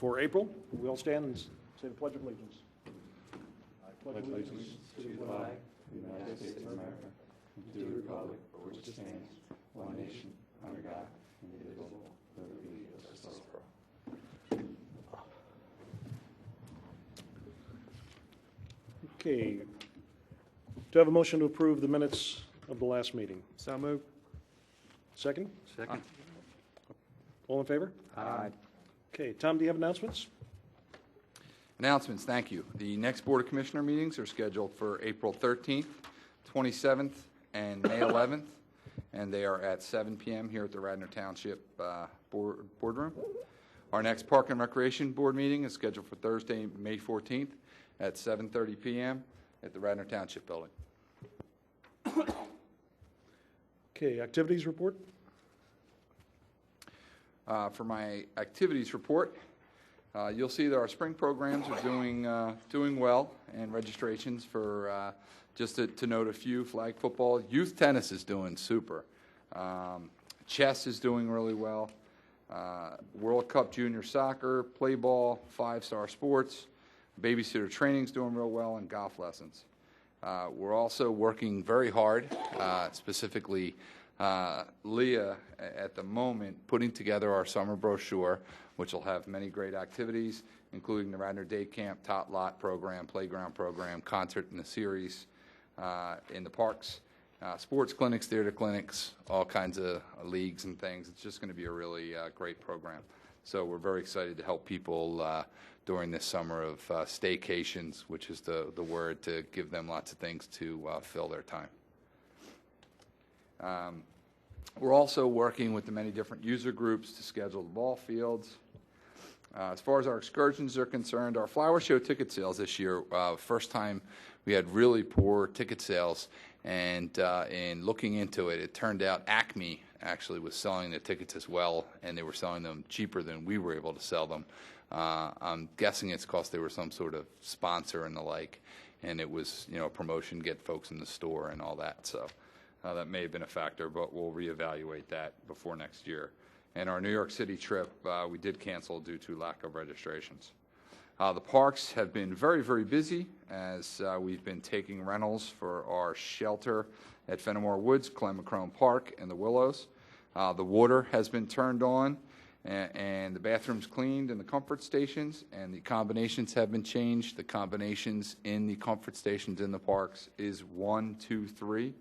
For April, we all stand and say the Pledge of Allegiance. I pledge allegiance to the flag of the United States of America, and to the republic for which it stands, one nation, under God, indivisible, with liberty and justice for all. Okay. Do I have a motion to approve the minutes of the last meeting? So moved. Second? Second. All in favor? Aye. Okay. Tom, do you have announcements? Announcements, thank you. The next Board of Commissioner meetings are scheduled for April 13th, 27th, and May 11th, and they are at 7 p.m. here at the Radnor Township boardroom. Our next Park and Recreation Board meeting is scheduled for Thursday, May 14th at 7:30 p.m. at the Radnor Township building. Okay. Activities report? For my activities report, you'll see that our spring programs are doing well, and registrations for, just to note a few, flag football, youth tennis is doing super. Chess is doing really well. World Cup Junior Soccer, play ball, 5-star sports, babysitter training is doing real well, and golf lessons. We're also working very hard, specifically Leah at the moment, putting together our summer brochure, which will have many great activities, including the Radnor Day Camp, Tot Lot program, playground program, concert in the series in the parks, sports clinics, theater clinics, all kinds of leagues and things. It's just going to be a really great program. So we're very excited to help people during this summer of staycations, which is the word to give them lots of things to fill their time. We're also working with the many different user groups to schedule the ball fields. As far as our excursions are concerned, our flower show ticket sales this year, first time we had really poor ticket sales, and in looking into it, it turned out Acme actually was selling the tickets as well, and they were selling them cheaper than we were able to sell them. I'm guessing it's because they were some sort of sponsor and the like, and it was, a promotion, get folks in the store and all that. So that may have been a factor, but we'll reevaluate that before next year. And our New York City trip, we did cancel due to lack of registrations. The parks have been very, very busy as we've been taking rentals for our shelter at Fenimore Woods, Clemacrone Park, and the Willows. The water has been turned on, and the bathrooms cleaned in the comfort stations, and the combinations have been changed. The combinations in the comfort stations in the parks is 1, 2, 3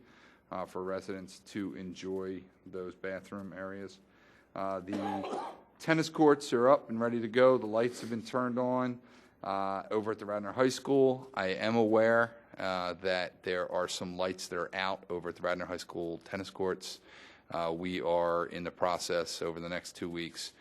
for residents to enjoy those bathroom areas. The tennis courts are up and ready to go. The lights have been turned on over at the Radnor High School. I am aware that there are some lights that are out over at the Radnor High School tennis courts. We are in the process over the next 2 weeks,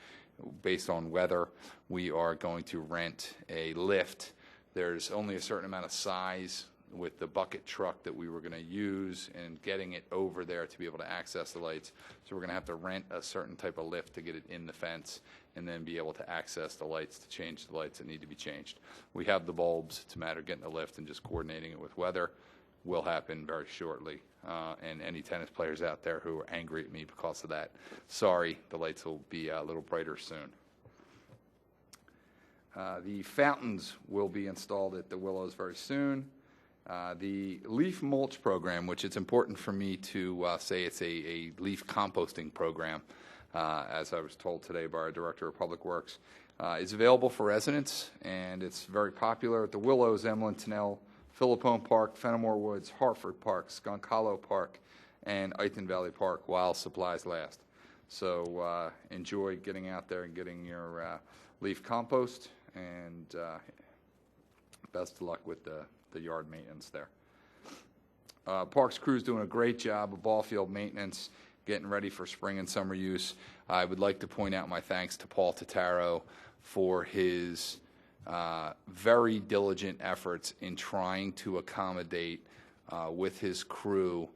based on weather, we are going to rent a lift. There's only a certain amount of size with the bucket truck that we were going to use and getting it over there to be able to access the lights. So we're going to have to rent a certain type of lift to get it in the fence and then be able to access the lights to change the lights that need to be changed. We have the bulbs. It's a matter of getting the lift and just coordinating it with weather. Will happen very shortly. And any tennis players out there who are angry at me because of that, sorry, the lights will be a little brighter soon. The fountains will be installed at the Willows very soon. The leaf mulch program, which it's important for me to say it's a leaf composting program, as I was told today by our Director of Public Works, is available for residents, and it's very popular at the Willows, Emlyn, Tennell, Philippone Park, Fenimore Woods, Hartford Park, Skunk Hollow Park, and Ithan Valley Park while supplies last. So enjoy getting out there and getting your leaf compost, and best of luck with the yard maintenance there. Parks crew's doing a great job of ball field maintenance, getting ready for spring and summer use. I would like to point out my thanks to Paul Totaro for his very diligent efforts in trying to accommodate with his crew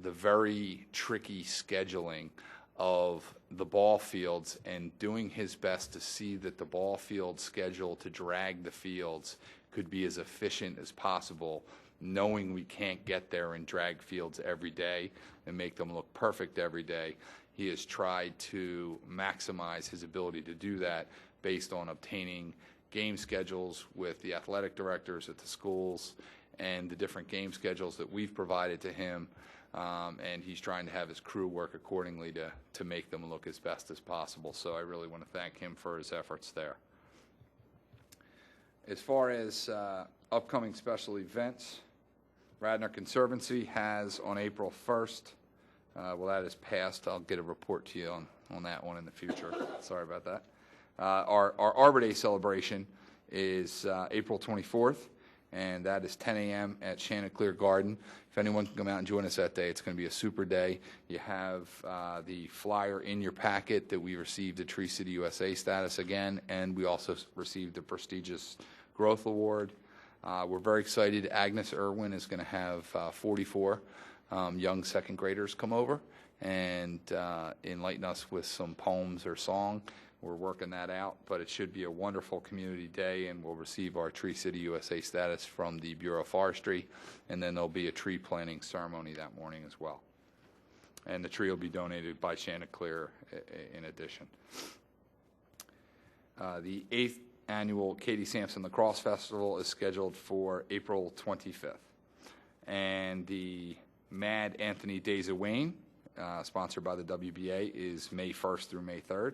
the very tricky scheduling of the ball fields and doing his best to see that the ball field schedule to drag the fields could be as efficient as possible, knowing we can't get there and drag fields every day and make them look perfect every day. He has tried to maximize his ability to do that based on obtaining game schedules with the athletic directors at the schools and the different game schedules that we've provided to him. And he's trying to have his crew work accordingly to make them look as best as possible. So I really want to thank him for his efforts there. As far as upcoming special events, Radnor Conservancy has on April 1st, well, that is passed. I'll get a report to you on that one in the future. Sorry about that. Our Arbor Day celebration is April 24th, and that is 10 a.m. at Chanticleer Garden. If anyone can come out and join us that day, it's going to be a super day. You have the flyer in your packet that we received the Tree City USA status again, and we also received the prestigious Growth Award. We're very excited. Agnes Irwin is going to have 44 young second graders come over and enlighten us with some poems or song. We're working that out, but it should be a wonderful community day, and we'll receive our Tree City USA status from the Bureau of Forestry, and then there'll be a tree planting ceremony that morning as well. And the tree will be donated by Chanticleer in addition. The 8th annual Katie Sampson Lacrosse Festival is scheduled for April 25th. And the Mad Anthony Days of Wayne, sponsored by the WBA, is May 1st through May 3rd.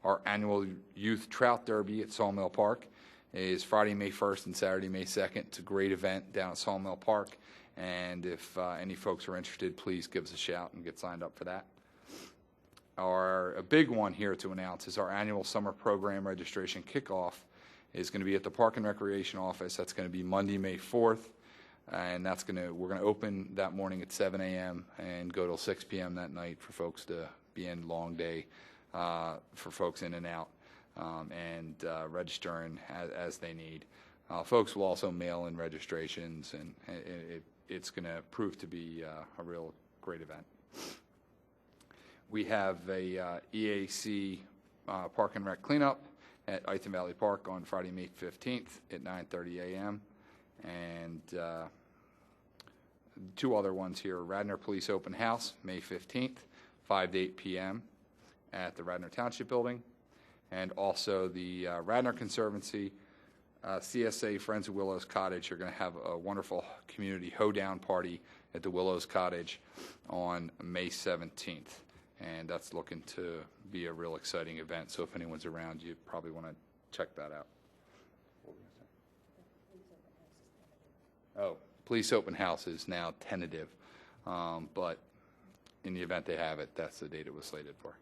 Our annual Youth Trout Derby at Sawmill Park is Friday, May 1st and Saturday, May 2nd. It's a great event down at Sawmill Park, and if any folks are interested, please give us a shout and get signed up for that. A big one here to announce is our annual summer program registration kickoff is going to be at the Park and Recreation office. That's going to be Monday, May 4th, and we're going to open that morning at 7 a.m. and go till 6 p.m. that night for folks to be in. Long day for folks in and out, and registering as they need. Folks will also mail in registrations, and it's going to prove to be a real great event. We have a EAC Park and Rec cleanup at Ithan Valley Park on Friday, May 15th at 9:30 a.m. And two other ones here: Radnor Police Open House, May 15th, 5 to 8 p.m. at the Radnor Township building, and also the Radnor Conservancy, CSA Friends of Willows Cottage are going to have a wonderful community hoedown party at the Willows Cottage on May 17th, and that's looking to be a real exciting event. So if anyone's around, you probably want to check that out. Oh, Police Open House is now tentative, but in the event they have it, that's the date it was slated for.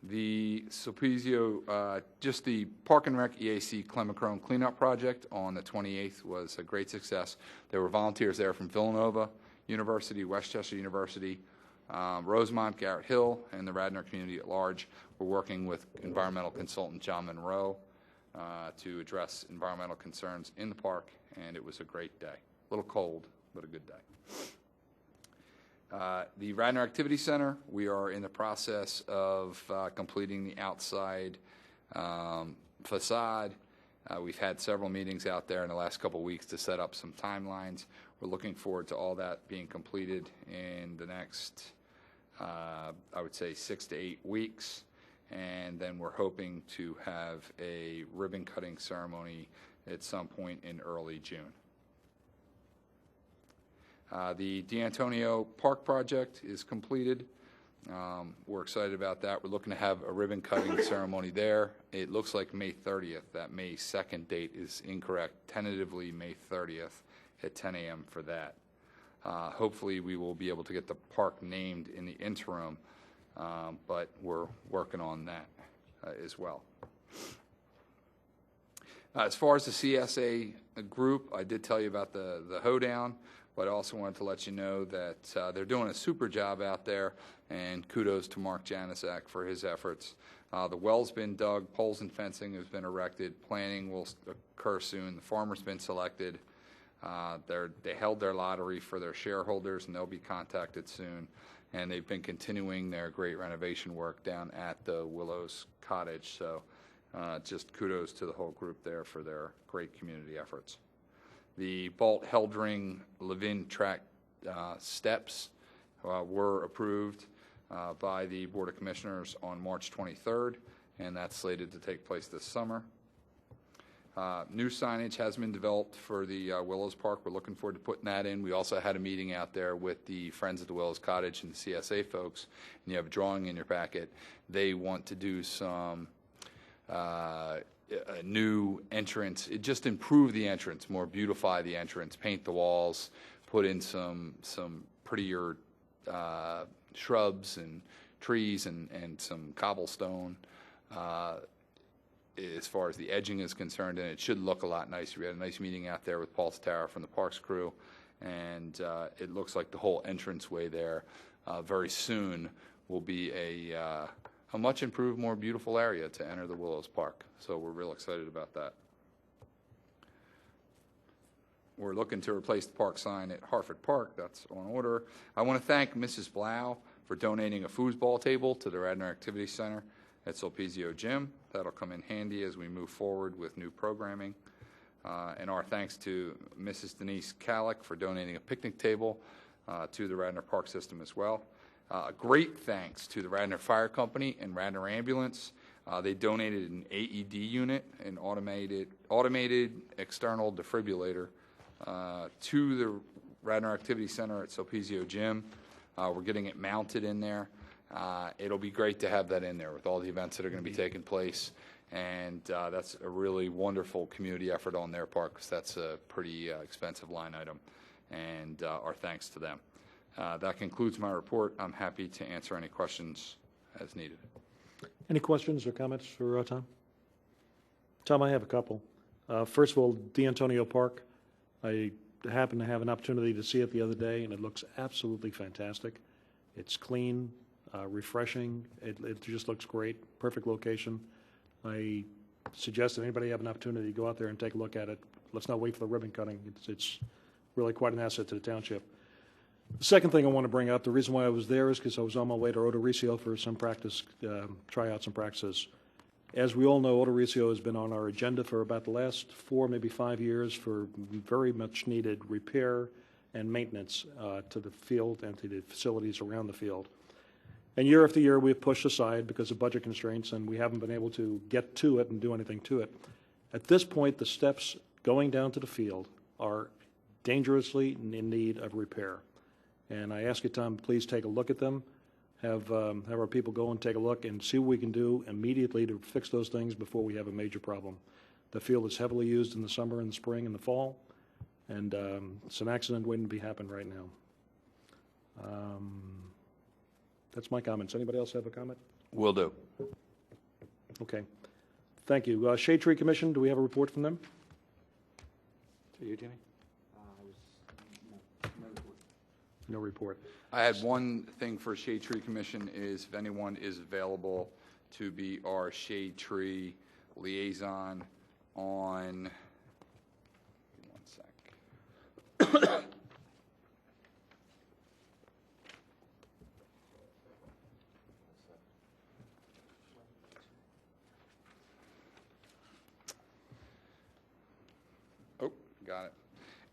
The Sulpizio, just the Park and Rec EAC Clemacrone cleanup project on the 28th was a great success. There were volunteers there from Villanova University, Westchester University, Rosemont, Garrett Hill, and the Radnor community at large. We're working with environmental consultant John Monroe to address environmental concerns in the park, and it was a great day. A little cold, but a good day. The Radnor Activity Center, we are in the process of completing the outside facade. We've had several meetings out there in the last couple of weeks to set up some timelines. We're looking forward to all that being completed in the next, I would say, 6 to 8 weeks. And then we're hoping to have a ribbon cutting ceremony at some point in early June. The D'Antonio Park project is completed. We're excited about that. We're looking to have a ribbon cutting ceremony there. It looks like May 30th. That May 2nd date is incorrect. Tentatively May 30th at 10 a.m. for that. Hopefully we will be able to get the park named in the interim, but we're working on that as well. As far as the CSA group, I did tell you about the hoedown, but I also wanted to let you know that they're doing a super job out there, and kudos to Mark Janaszak for his efforts. The well's been dug, poles and fencing has been erected, planning will occur soon, the farmer's been selected. They held their lottery for their shareholders, and they'll be contacted soon. And they've been continuing their great renovation work down at the Willows Cottage. So just kudos to the whole group there for their great community efforts. The Bolt Heldring Levin track steps were approved by the Board of Commissioners on March 23rd, and that's slated to take place this summer. New signage has been developed for the Willows Park. We're looking forward to putting that in. We also had a meeting out there with the Friends of the Willows Cottage and the CSA folks, and you have a drawing in your packet. They want to do some a new entrance, just improve the entrance, more beautify the entrance, paint the walls, put in some prettier shrubs and trees and some cobblestone as far as the edging is concerned, and it should look a lot nicer. We had a nice meeting out there with Paul Statara from the Parks crew, and it looks like the whole entranceway there very soon will be a much improved, more beautiful area to enter the Willows Park. So we're real excited about that. We're looking to replace the park sign at Hartford Park. That's on order. I want to thank Mrs. Blau for donating a foosball table to the Radnor Activity Center at Sulpizio Gym. That'll come in handy as we move forward with new programming. And our thanks to Mrs. Denise Kallick for donating a picnic table to the Radnor Park system as well. Great thanks to the Radnor Fire Company and Radnor Ambulance. They donated an AED unit, an automated external defibrillator, to the Radnor Activity Center at Sulpizio Gym. We're getting it mounted in there. It'll be great to have that in there with all the events that are going to be taking place, and that's a really wonderful community effort on their part, because that's a pretty expensive line item, and our thanks to them. That concludes my report. I'm happy to answer any questions as needed. Any questions or comments for Tom? Tom, I have a couple. First of all, D'Antonio Park. I happened to have an opportunity to see it the other day, and it looks absolutely fantastic. It's clean, refreshing. It just looks great. Perfect location. I suggest that anybody have an opportunity to go out there and take a look at it. Let's not wait for the ribbon cutting. It's really quite an asset to the township. The second thing I want to bring up, the reason why I was there is because I was on my way to Otoricio for some practice, tryouts and practices. As we all know, Otoricio has been on our agenda for about the last 4, maybe 5 years for very much needed repair and maintenance to the field and to the facilities around the field. And year after year, we've pushed aside because of budget constraints, and we haven't been able to get to it and do anything to it. At this point, the steps going down to the field are dangerously in need of repair. And I ask you, Tom, please take a look at them. Have our people go and take a look and see what we can do immediately to fix those things before we have a major problem. The field is heavily used in the summer and the spring and the fall, and it's an accident waiting to be happen right now. That's my comments. Anybody else have a comment? Will do. Okay. Thank you. Shade Tree Commission, do we have a report from them? To you, Jamie? No report. I had one thing for Shade Tree Commission is if anyone is available to be our Shade Tree liaison on, give me 1 sec. Oh, got it.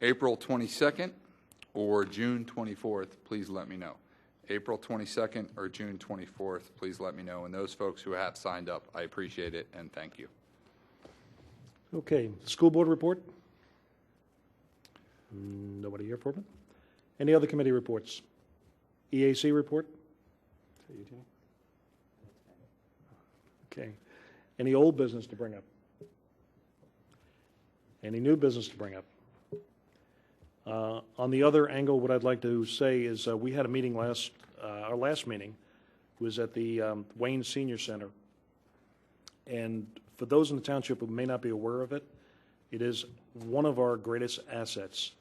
April 22nd. Or June 24th, please let me know. April 22nd or June 24th, please let me know. And those folks who have signed up, I appreciate it, and thank you. Okay. School board report? Nobody here for me? Any other committee reports? EAC report? Okay. Any old business to bring up? Any new business to bring up? On the other angle, what I'd like to say is we had a meeting our last meeting was at the Wayne Senior Center. And for those in the township who may not be aware of it, it is one of our greatest assets.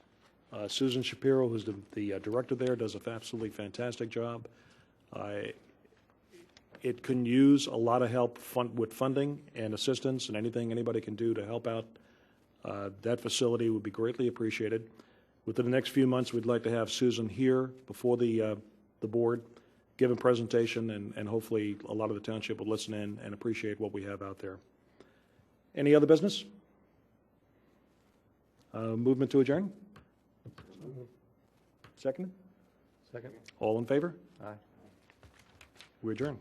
Susan Shapiro, who's the director there, does an absolutely fantastic job. It can use a lot of help with funding and assistance, and anything anybody can do to help out that facility would be greatly appreciated. Within the next few months, we'd like to have Susan here before the board, give a presentation, and hopefully a lot of the township will listen in and appreciate what we have out there. Any other business? Movement to adjourn? Second? Second. All in favor? Aye. We adjourn.